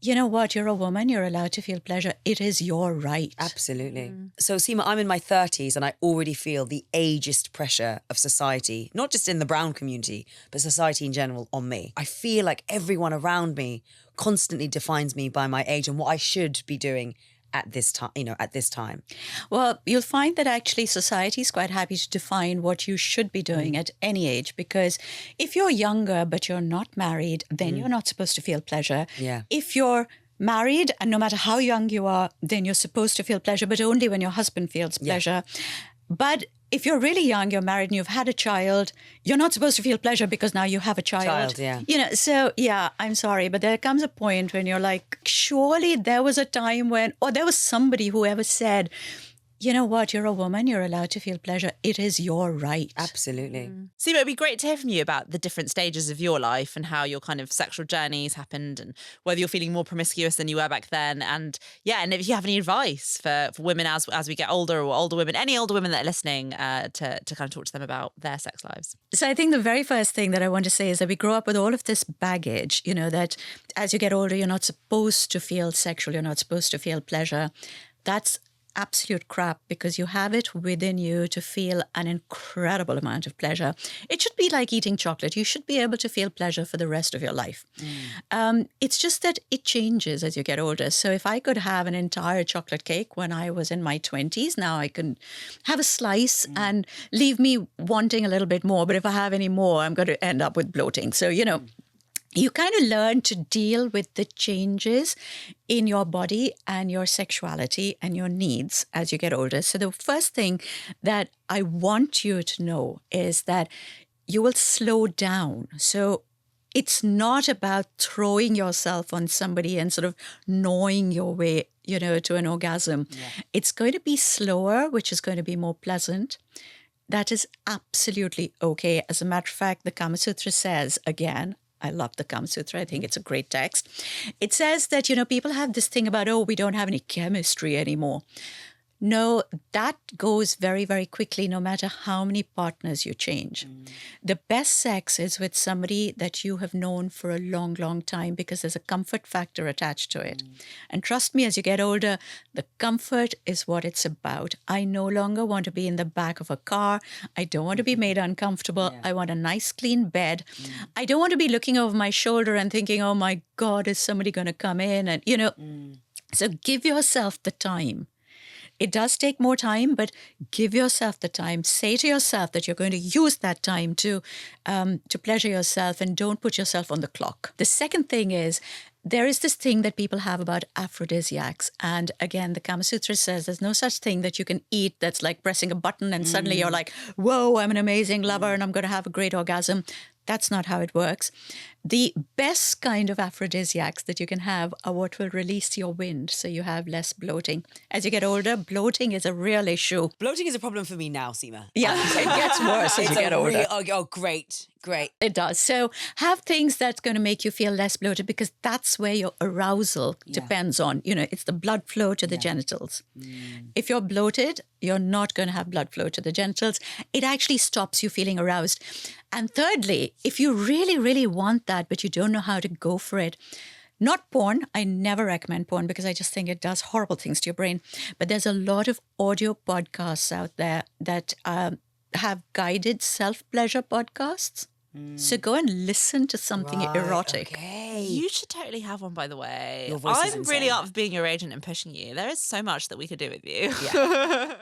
you know what, you're a woman, you're allowed to feel pleasure. It is your right. Absolutely. So, Seema, I'm in my 30s and I already feel the ageist pressure of society, not just in the brown community, but society in general on me. I feel like everyone around me constantly defines me by my age and what I should be doing at this time, at this time. Well, you'll find that actually society is quite happy to define what you should be doing at any age, because if you're younger but you're not married, then you're not supposed to feel pleasure. Yeah. If you're married, and no matter how young you are, then you're supposed to feel pleasure, but only when your husband feels pleasure. But if you're really young, you're married and you've had a child, you're not supposed to feel pleasure because now you have a child. So I'm sorry, but there comes a point when you're like, surely there was a time when, or there was somebody who ever said, you know what, you're a woman, you're allowed to feel pleasure. It is your right. Absolutely. Seema, it'd be great to hear from you about the different stages of your life and how your kind of sexual journeys happened and whether you're feeling more promiscuous than you were back then. And if you have any advice for women as we get older, or older women, any older women that are listening, to kind of talk to them about their sex lives. So I think the very first thing that I want to say is that we grow up with all of this baggage, that as you get older, you're not supposed to feel sexual, you're not supposed to feel pleasure. That's absolute crap, because you have it within you to feel an incredible amount of pleasure. It should be like eating chocolate. You should be able to feel pleasure for the rest of your life. It's just that it changes as you get older. So if I could have an entire chocolate cake when I was in my 20s, now I can have a slice and leave me wanting a little bit more. But if I have any more, I'm going to end up with bloating. So, you kind of learn to deal with the changes in your body and your sexuality and your needs as you get older. So the first thing that I want you to know is that you will slow down. So it's not about throwing yourself on somebody and sort of gnawing your way, to an orgasm. Yeah. It's going to be slower, which is going to be more pleasant. That is absolutely okay. As a matter of fact, the Kama Sutra says, again, I love the Kama Sutra. I think it's a great text. It says that, people have this thing about, we don't have any chemistry anymore. No, that goes very, very quickly, no matter how many partners you change. The best sex is with somebody that you have known for a long, long time, because there's a comfort factor attached to it. And trust me, as you get older, the comfort is what it's about. I no longer want to be in the back of a car. I don't want to be made uncomfortable. Yeah. I want a nice, clean bed. I don't want to be looking over my shoulder and thinking, oh my God, is somebody going to come in? And, so give yourself the time. It does take more time, but give yourself the time. Say to yourself that you're going to use that time to pleasure yourself, and don't put yourself on the clock. The second thing is, there is this thing that people have about aphrodisiacs. And again, the Kama Sutra says there's no such thing that you can eat that's like pressing a button and suddenly you're like, whoa, I'm an amazing lover and I'm going to have a great orgasm. That's not how it works. The best kind of aphrodisiacs that you can have are what will release your wind, so you have less bloating. As you get older, bloating is a real issue. Bloating is a problem for me now, Seema. Yeah, it gets worse as you get older. Great. It does. So have things that's going to make you feel less bloated, because that's where your arousal depends on. It's the blood flow to the genitals. If you're bloated, you're not going to have blood flow to the genitals. It actually stops you feeling aroused. And thirdly, if you really, really want that, but you don't know how to go for it, not porn. I never recommend porn, because I just think it does horrible things to your brain. But there's a lot of audio podcasts out there that have guided self-pleasure podcasts. So go and listen to something erotic. Okay. You should totally have one, by the way. Your voice is I'm insane. really up for being your agent and pushing you. There is so much that we could do with you. Yeah.